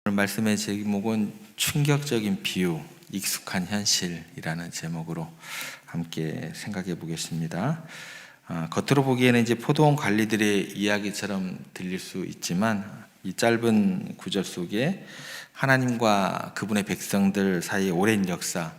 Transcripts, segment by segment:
오늘 말씀의 제목은 충격적인 비유, 익숙한 현실이라는 제목으로 함께 생각해 보겠습니다. 겉으로 보기에는 이제 포도원 관리들의 이야기처럼 들릴 수 있지만 이 짧은 구절 속에 하나님과 그분의 백성들 사이의 오랜 역사,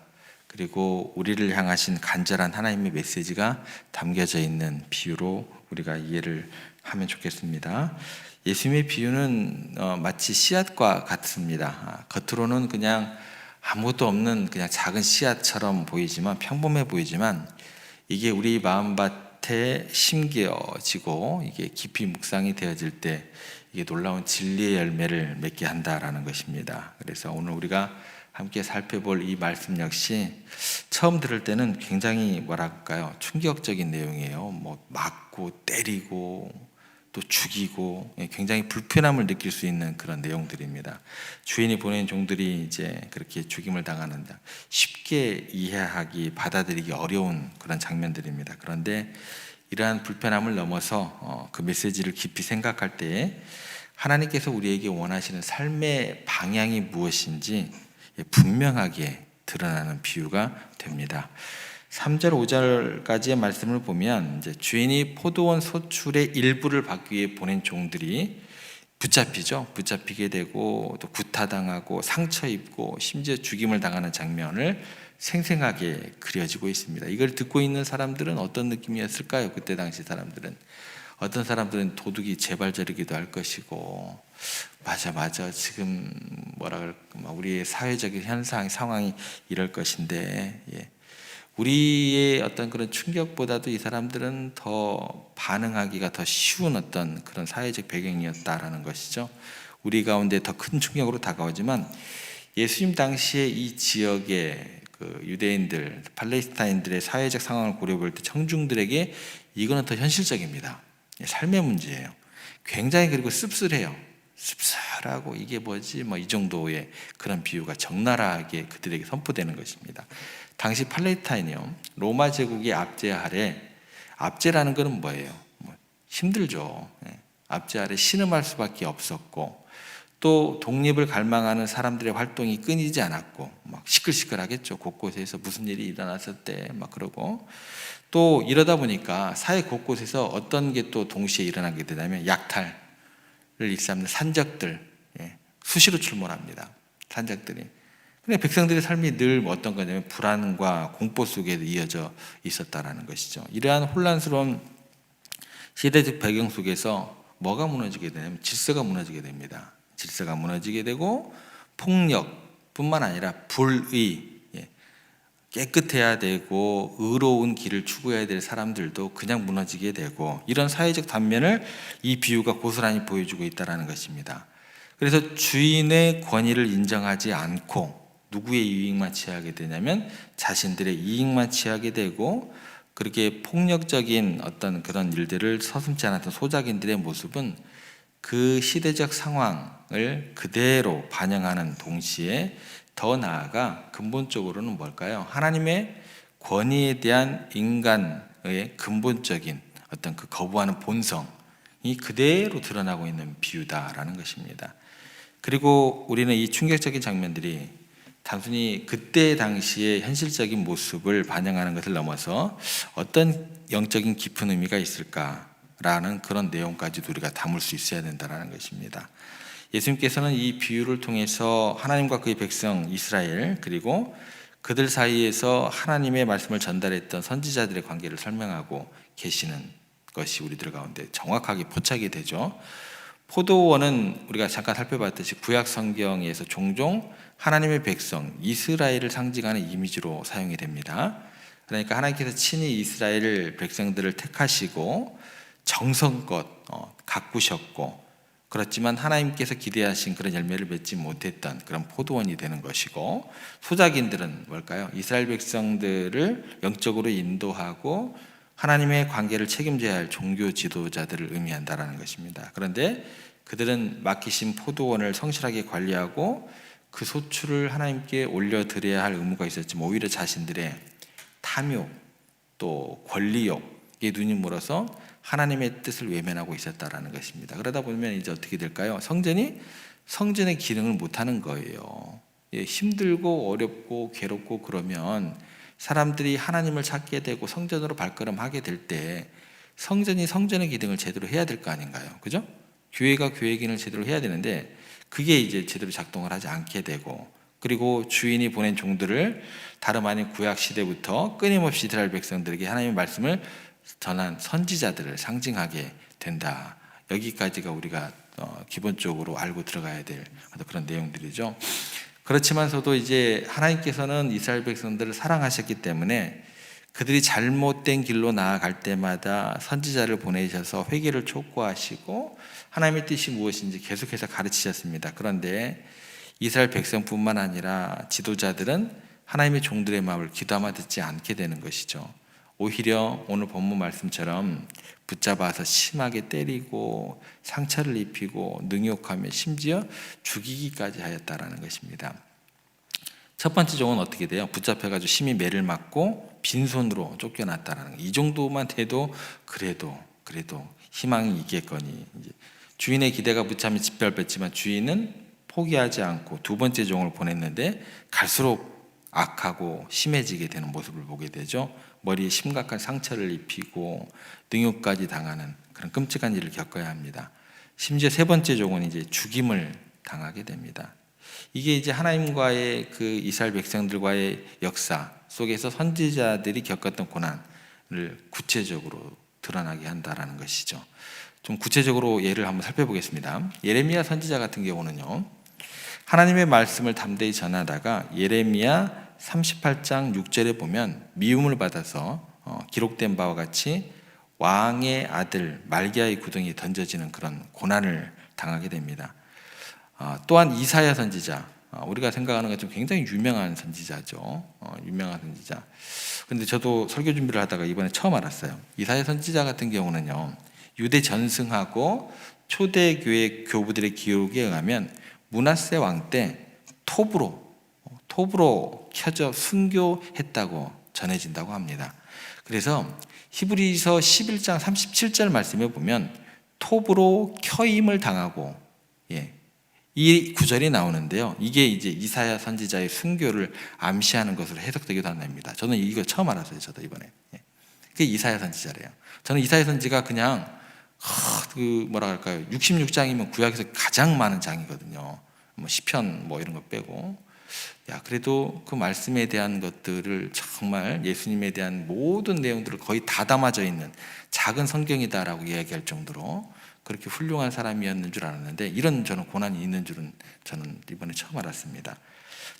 그리고 우리를 향하신 간절한 하나님의 메시지가 담겨져 있는 비유로 우리가 이해를 하면 좋겠습니다. 예수님의 비유는 마치 씨앗과 같습니다. 겉으로는 그냥 아무것도 없는 그냥 작은 씨앗처럼 보이지만, 평범해 보이지만, 이게 우리 마음밭에 심겨지고 이게 깊이 묵상이 되어질 때 이게 놀라운 진리의 열매를 맺게 한다라는 것입니다. 그래서 오늘 우리가 함께 살펴볼 이 말씀 역시 처음 들을 때는 굉장히 뭐랄까요, 충격적인 내용이에요. 맞고 때리고 또 죽이고 굉장히 불편함을 느낄 수 있는 그런 내용들입니다. 주인이 보낸 종들이 이제 그렇게 죽임을 당하는 쉽게 이해하기, 받아들이기 어려운 그런 장면들입니다. 그런데 이러한 불편함을 넘어서 그 메시지를 깊이 생각할 때에 하나님께서 우리에게 원하시는 삶의 방향이 무엇인지 분명하게 드러나는 비유가 됩니다. 3절, 5절까지의 말씀을 보면 이제 주인이 포도원 소출의 일부를 받기 위해 보낸 종들이 붙잡히게 되고 또 구타당하고 상처 입고 심지어 죽임을 당하는 장면을 생생하게 그려지고 있습니다. 이걸 듣고 있는 사람들은 어떤 느낌이었을까요? 그때 당시 사람들은 어떤 사람들은 도둑이 재발저리기도 할 것이고, 맞아 지금 뭐라 그럴까, 우리의 사회적인 현상 상황이 이럴 것인데, 우리의 어떤 그런 충격보다도 이 사람들은 더 반응하기가 더 쉬운 어떤 그런 사회적 배경이었다라는 것이죠. 우리 가운데 더 큰 충격으로 다가오지만 예수님 당시에 이 지역의 그 유대인들, 팔레스타인들의 사회적 상황을 고려볼 때 청중들에게 이거는 더 현실적입니다. 삶의 문제예요. 굉장히 그리고 씁쓸해요. 씁쓸하고 이게 뭐지? 이 정도의 그런 비유가 적나라하게 그들에게 선포되는 것입니다. 당시 팔레스타인이요, 로마 제국의 압제 아래, 압제라는 것은 뭐예요? 힘들죠. 압제 아래 신음할 수밖에 없었고, 또 독립을 갈망하는 사람들의 활동이 끊이지 않았고, 시끌시끌하겠죠. 곳곳에서 무슨 일이 일어났을 때 그러고, 또 이러다 보니까 사회 곳곳에서 어떤 게 또 동시에 일어나게 되냐면 약탈을 일삼는 산적들, 수시로 출몰합니다. 산적들이. 근데 백성들의 삶이 늘 어떤 거냐면 불안과 공포 속에 이어져 있었다라는 것이죠. 이러한 혼란스러운 시대적 배경 속에서 뭐가 무너지게 되냐면 질서가 무너지게 됩니다. 질서가 무너지게 되고 폭력뿐만 아니라 불의, 깨끗해야 되고 의로운 길을 추구해야 될 사람들도 그냥 무너지게 되고, 이런 사회적 단면을 이 비유가 고스란히 보여주고 있다는 것입니다. 그래서 주인의 권위를 인정하지 않고 누구의 이익만 취하게 되냐면 자신들의 이익만 취하게 되고, 그렇게 폭력적인 어떤 그런 일들을 서슴지 않았던 소작인들의 모습은 그 시대적 상황을 그대로 반영하는 동시에 더 나아가 근본적으로는 뭘까요? 하나님의 권위에 대한 인간의 근본적인 어떤 그 거부하는 본성이 그대로 드러나고 있는 비유다라는 것입니다. 그리고 우리는 이 충격적인 장면들이 단순히 그때 당시의 현실적인 모습을 반영하는 것을 넘어서 어떤 영적인 깊은 의미가 있을까라는 그런 내용까지도 우리가 담을 수 있어야 된다는 것입니다. 예수님께서는 이 비유를 통해서 하나님과 그의 백성 이스라엘, 그리고 그들 사이에서 하나님의 말씀을 전달했던 선지자들의 관계를 설명하고 계시는 것이 우리들 가운데 정확하게 포착이 되죠. 포도원은 우리가 잠깐 살펴봤듯이 구약 성경에서 종종 하나님의 백성 이스라엘을 상징하는 이미지로 사용이 됩니다. 그러니까 하나님께서 친히 이스라엘 백성들을 택하시고 정성껏 가꾸셨고, 그렇지만 하나님께서 기대하신 그런 열매를 맺지 못했던 그런 포도원이 되는 것이고, 소작인들은 뭘까요? 이스라엘 백성들을 영적으로 인도하고 하나님의 관계를 책임져야 할 종교 지도자들을 의미한다는 것입니다. 그런데 그들은 맡기신 포도원을 성실하게 관리하고 그 소출을 하나님께 올려드려야 할 의무가 있었지만 오히려 자신들의 탐욕 또 권리욕에 눈이 멀어서 하나님의 뜻을 외면하고 있었다라는 것입니다. 그러다 보면 이제 어떻게 될까요? 성전이 성전의 기능을 못하는 거예요. 힘들고 어렵고 괴롭고 그러면 사람들이 하나님을 찾게 되고 성전으로 발걸음하게 될 때 성전이 성전의 기능을 제대로 해야 될 거 아닌가요? 그죠? 교회가 교회 기능을 제대로 해야 되는데 그게 이제 제대로 작동을 하지 않게 되고, 그리고 주인이 보낸 종들을 다름 아닌 구약 시대부터 끊임없이 이스라엘 백성들에게 하나님의 말씀을 전한 선지자들을 상징하게 된다. 여기까지가 우리가 기본적으로 알고 들어가야 될 그런 내용들이죠. 그렇지만서도 이제 하나님께서는 이스라엘 백성들을 사랑하셨기 때문에 그들이 잘못된 길로 나아갈 때마다 선지자를 보내셔서 회개를 촉구하시고 하나님의 뜻이 무엇인지 계속해서 가르치셨습니다. 그런데 이스라엘 백성뿐만 아니라 지도자들은 하나님의 종들의 마음을 귀담아 듣지 않게 되는 것이죠. 오히려 오늘 본문 말씀처럼 붙잡아서 심하게 때리고 상처를 입히고 능욕하며 심지어 죽이기까지 하였다라는 것입니다. 첫 번째 종은 어떻게 돼요? 붙잡혀가지고 심히 매를 맞고 빈손으로 쫓겨났다라는 거. 이 정도만 돼도 그래도 희망이 있겠거니. 이제 주인의 기대가 무참히 짓밟혔지만 주인은 포기하지 않고 두 번째 종을 보냈는데 갈수록 악하고 심해지게 되는 모습을 보게 되죠. 머리에 심각한 상처를 입히고 능욕까지 당하는 그런 끔찍한 일을 겪어야 합니다. 심지어 세 번째 종은 이제 죽임을 당하게 됩니다. 이게 이제 하나님과의 그 이스라엘 백성들과의 역사 속에서 선지자들이 겪었던 고난을 구체적으로 드러나게 한다라는 것이죠. 좀 구체적으로 예를 한번 살펴보겠습니다. 예레미야 선지자 같은 경우는요, 하나님의 말씀을 담대히 전하다가 예레미야 38장 6절에 보면 미움을 받아서 기록된 바와 같이 왕의 아들 말기야의 구덩이에 던져지는 그런 고난을 당하게 됩니다. 또한 이사야 선지자, 우리가 생각하는 것처럼 굉장히 유명한 선지자죠. 유명한 선지자. 근데 저도 설교 준비를 하다가 이번에 처음 알았어요. 이사야 선지자 같은 경우는요, 유대 전승하고 초대교회 교부들의 기록에 의하면 므낫세 왕 때 톱으로 켜져 순교했다고 전해진다고 합니다. 그래서 히브리서 11장 37절 말씀에 보면 톱으로 켜임을 당하고, 이 구절이 나오는데요. 이게 이제 이사야 선지자의 순교를 암시하는 것으로 해석되기도 합니다. 저는 이거 처음 알았어요. 저도 이번에. 그게 이사야 선지자래요. 저는 이사야 선지가 그냥 66장이면 구약에서 가장 많은 장이거든요. 뭐 시편 뭐 이런 거 빼고. 그래도 그 말씀에 대한 것들을 정말 예수님에 대한 모든 내용들을 거의 다 담아져 있는 작은 성경이다라고 이야기할 정도로 그렇게 훌륭한 사람이었는 줄 알았는데, 이런 저는 고난이 있는 줄은 저는 이번에 처음 알았습니다.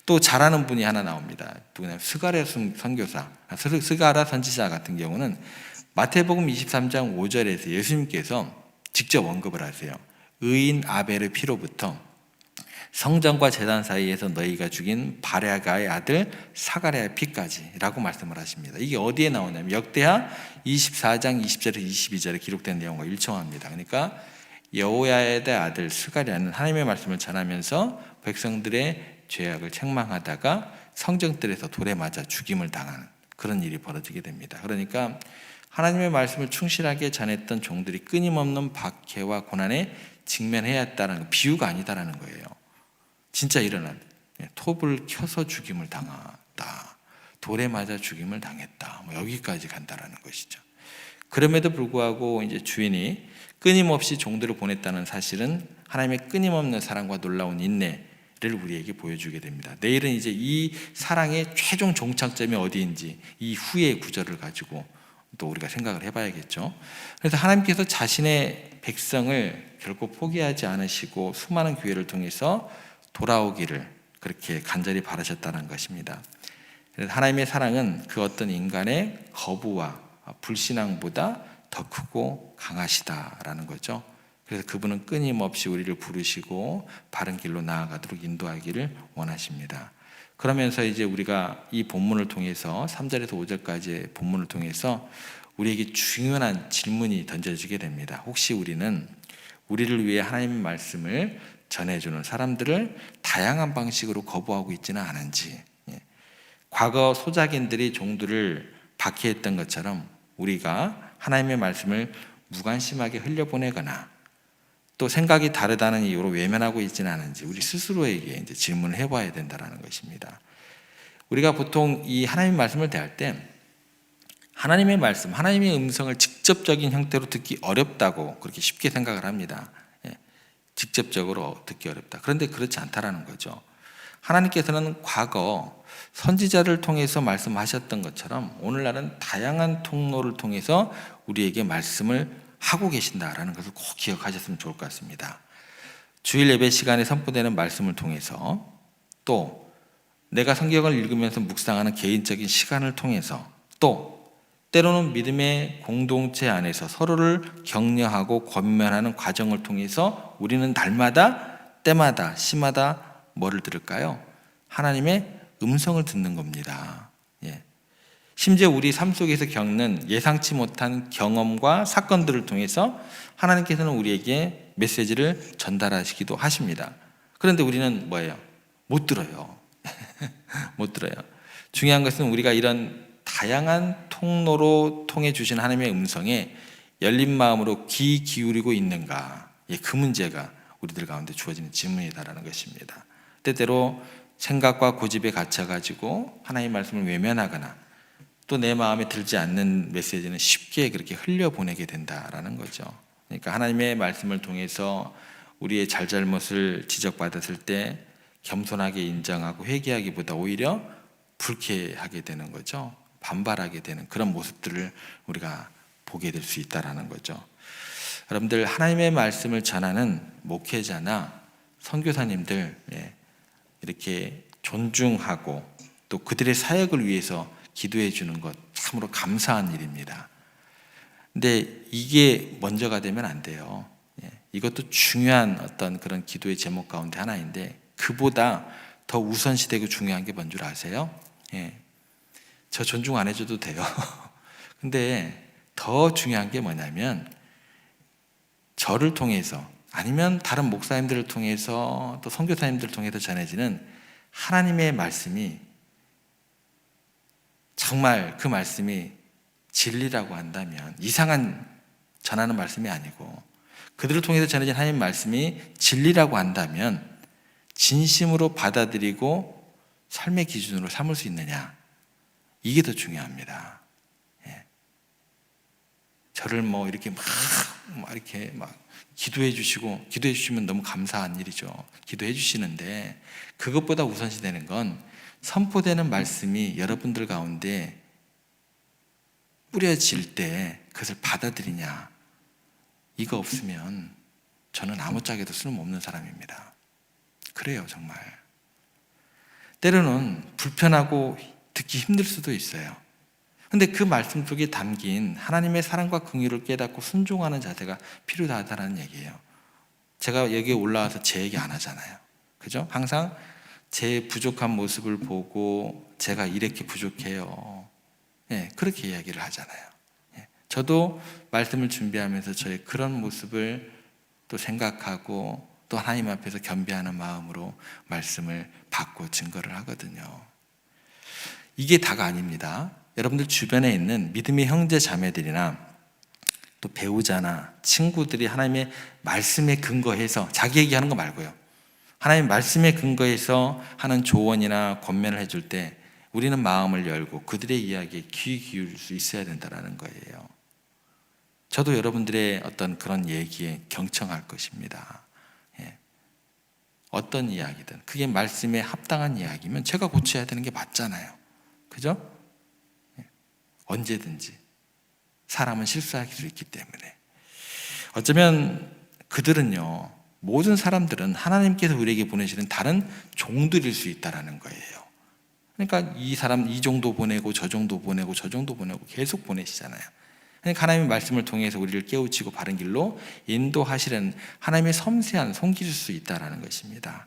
또 잘하는 분이 하나 나옵니다. 누구냐면 스가랴 선교사, 스가랴 선지자 같은 경우는 마태복음 23장 5절에서 예수님께서 직접 언급을 하세요. 의인 아벨의 피로부터 성전과 제단 사이에서 너희가 죽인 바랴가의 아들 사가랴의 피까지 라고 말씀을 하십니다. 이게 어디에 나오냐면 역대하 24장 20절에서 22절에 기록된 내용과 일치합니다. 그러니까 여호야의 아들 스가랴는 하나님의 말씀을 전하면서 백성들의 죄악을 책망하다가 성전뜰에서 돌에 맞아 죽임을 당하는 그런 일이 벌어지게 됩니다. 그러니까 하나님의 말씀을 충실하게 전했던 종들이 끊임없는 박해와 고난에 직면해야 했다는 비유가 아니다라는 거예요. 진짜 일어난 톱을 켜서 죽임을 당했다, 돌에 맞아 죽임을 당했다, 여기까지 간다라는 것이죠. 그럼에도 불구하고 이제 주인이 끊임없이 종들을 보냈다는 사실은 하나님의 끊임없는 사랑과 놀라운 인내를 우리에게 보여주게 됩니다. 내일은 이제 이 사랑의 최종 종착점이 어디인지 이 후의 구절을 가지고 또 우리가 생각을 해봐야겠죠. 그래서 하나님께서 자신의 백성을 결코 포기하지 않으시고 수많은 기회를 통해서 돌아오기를 그렇게 간절히 바라셨다는 것입니다. 그래서 하나님의 사랑은 그 어떤 인간의 거부와 불신앙보다 더 크고 강하시다라는 거죠. 그래서 그분은 끊임없이 우리를 부르시고 바른 길로 나아가도록 인도하기를 원하십니다. 그러면서 이제 우리가 이 본문을 통해서 3절에서 5절까지의 본문을 통해서 우리에게 중요한 질문이 던져지게 됩니다. 혹시 우리는 우리를 위해 하나님의 말씀을 전해주는 사람들을 다양한 방식으로 거부하고 있지는 않은지, 과거 소작인들이 종들을 박해했던 것처럼 우리가 하나님의 말씀을 무관심하게 흘려보내거나 또 생각이 다르다는 이유로 외면하고 있지는 않은지 우리 스스로에게 이제 질문을 해봐야 된다는 것입니다. 우리가 보통 이 하나님의 말씀을 대할 때 하나님의 말씀, 하나님의 음성을 직접적인 형태로 듣기 어렵다고 그렇게 쉽게 생각을 합니다. 직접적으로 듣기 어렵다. 그런데 그렇지 않다라는 거죠. 하나님께서는 과거 선지자를 통해서 말씀하셨던 것처럼 오늘날은 다양한 통로를 통해서 우리에게 말씀을 하고 계신다라는 것을 꼭 기억하셨으면 좋을 것 같습니다. 주일 예배 시간에 선포되는 말씀을 통해서, 또 내가 성경을 읽으면서 묵상하는 개인적인 시간을 통해서, 또 때로는 믿음의 공동체 안에서 서로를 격려하고 권면하는 과정을 통해서 우리는 날마다, 때마다, 시마다 뭐를 들을까요? 하나님의 음성을 듣는 겁니다. 심지어 우리 삶 속에서 겪는 예상치 못한 경험과 사건들을 통해서 하나님께서는 우리에게 메시지를 전달하시기도 하십니다. 그런데 우리는 뭐예요? 못 들어요. 못 들어요. 중요한 것은 우리가 이런 다양한 통로로 통해 주신 하나님의 음성에 열린 마음으로 귀 기울이고 있는가? 그 문제가 우리들 가운데 주어지는 질문이다라는 것입니다. 때때로 생각과 고집에 갇혀가지고 하나님의 말씀을 외면하거나 또 내 마음에 들지 않는 메시지는 쉽게 그렇게 흘려보내게 된다라는 거죠. 그러니까 하나님의 말씀을 통해서 우리의 잘잘못을 지적받았을 때 겸손하게 인정하고 회개하기보다 오히려 불쾌하게 되는 거죠. 반발하게 되는 그런 모습들을 우리가 보게 될 수 있다라는 거죠. 여러분들, 하나님의 말씀을 전하는 목회자나 선교사님들 이렇게 존중하고 또 그들의 사역을 위해서 기도해 주는 것 참으로 감사한 일입니다. 근데 이게 먼저가 되면 안 돼요. 이것도 중요한 어떤 그런 기도의 제목 가운데 하나인데, 그보다 더 우선시되고 중요한 게 뭔 줄 아세요? 저 존중 안 해줘도 돼요. 근데 더 중요한 게 뭐냐면, 저를 통해서 아니면 다른 목사님들을 통해서 또 선교사님들을 통해서 전해지는 하나님의 말씀이 정말 그 말씀이 진리라고 한다면, 이상한 전하는 말씀이 아니고 그들을 통해서 전해진 하나님의 말씀이 진리라고 한다면 진심으로 받아들이고 삶의 기준으로 삼을 수 있느냐, 이게 더 중요합니다. 저를 이렇게 이렇게 기도해 주시고, 기도해 주시면 너무 감사한 일이죠. 기도해 주시는데 그것보다 우선시 되는 건 선포되는 말씀이 여러분들 가운데 뿌려질 때 그것을 받아들이냐, 이거 없으면 저는 아무짝에도 쓸모없는 사람입니다. 그래요, 정말. 때로는 불편하고 듣기 힘들 수도 있어요. 근데 그 말씀 속에 담긴 하나님의 사랑과 긍휼을 깨닫고 순종하는 자세가 필요하다는 얘기예요. 제가 여기에 올라와서 제 얘기 안 하잖아요. 그죠? 항상 제 부족한 모습을 보고 제가 이렇게 부족해요, 그렇게 이야기를 하잖아요. 저도 말씀을 준비하면서 저의 그런 모습을 또 생각하고 또 하나님 앞에서 겸비하는 마음으로 말씀을 받고 증거를 하거든요. 이게 다가 아닙니다. 여러분들 주변에 있는 믿음의 형제 자매들이나 또 배우자나 친구들이 하나님의 말씀에 근거해서 자기 얘기하는 거 말고요, 하나님의 말씀에 근거해서 하는 조언이나 권면을 해줄 때 우리는 마음을 열고 그들의 이야기에 귀 기울일 수 있어야 된다는 거예요. 저도 여러분들의 어떤 그런 얘기에 경청할 것입니다. 어떤 이야기든 그게 말씀에 합당한 이야기면 제가 고쳐야 되는 게 맞잖아요. 그죠? 언제든지 사람은 실수할 수 있기 때문에. 어쩌면 그들은요, 모든 사람들은 하나님께서 우리에게 보내시는 다른 종들일 수 있다는 거예요. 그러니까 이 사람 이 정도 보내고 저 정도 보내고 저 정도 보내고 계속 보내시잖아요. 그러니까 하나님의 말씀을 통해서 우리를 깨우치고 바른 길로 인도하시는 하나님의 섬세한 손길일 수 있다는 것입니다.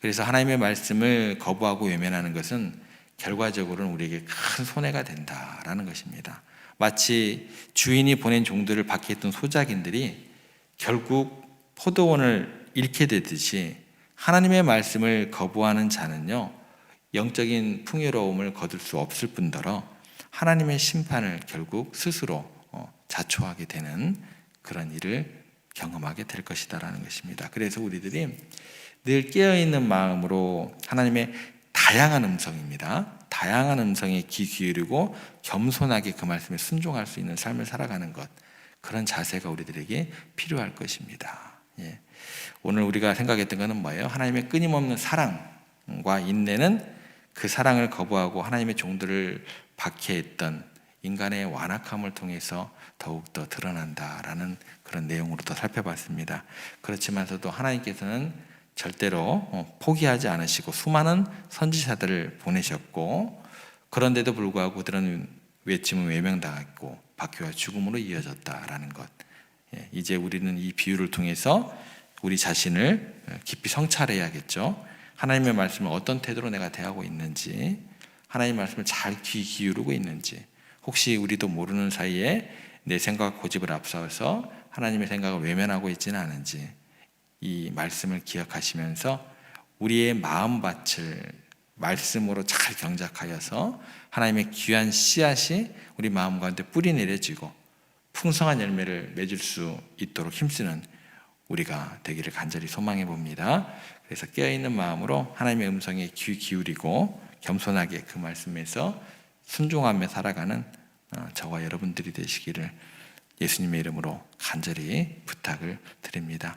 그래서 하나님의 말씀을 거부하고 외면하는 것은 결과적으로는 우리에게 큰 손해가 된다라는 것입니다. 마치 주인이 보낸 종들을 박해했던 소작인들이 결국 포도원을 잃게 되듯이 하나님의 말씀을 거부하는 자는요, 영적인 풍요로움을 거둘 수 없을 뿐더러 하나님의 심판을 결국 스스로 자초하게 되는 그런 일을 경험하게 될 것이다라는 것입니다. 그래서 우리들이 늘 깨어있는 마음으로 하나님의 다양한 음성입니다. 다양한 음성에 귀 기울이고 겸손하게 그 말씀에 순종할 수 있는 삶을 살아가는 것, 그런 자세가 우리들에게 필요할 것입니다. 예. 오늘 우리가 생각했던 것은 뭐예요? 하나님의 끊임없는 사랑과 인내는 그 사랑을 거부하고 하나님의 종들을 박해했던 인간의 완악함을 통해서 더욱더 드러난다라는 그런 내용으로도 살펴봤습니다. 그렇지만서도 하나님께서는 절대로 포기하지 않으시고 수많은 선지자들을 보내셨고, 그런데도 불구하고 그들은 외침은 외면당했고 박해와 죽음으로 이어졌다라는 것. 이제 우리는 이 비유를 통해서 우리 자신을 깊이 성찰해야겠죠. 하나님의 말씀을 어떤 태도로 내가 대하고 있는지, 하나님의 말씀을 잘 귀 기울이고 있는지, 혹시 우리도 모르는 사이에 내 생각 고집을 앞서서 하나님의 생각을 외면하고 있지는 않은지, 이 말씀을 기억하시면서 우리의 마음밭을 말씀으로 잘 경작하여서 하나님의 귀한 씨앗이 우리 마음 가운데 뿌리 내려지고 풍성한 열매를 맺을 수 있도록 힘쓰는 우리가 되기를 간절히 소망해 봅니다. 그래서 깨어있는 마음으로 하나님의 음성에 귀 기울이고 겸손하게 그 말씀에서 순종하며 살아가는 저와 여러분들이 되시기를 예수님의 이름으로 간절히 부탁을 드립니다.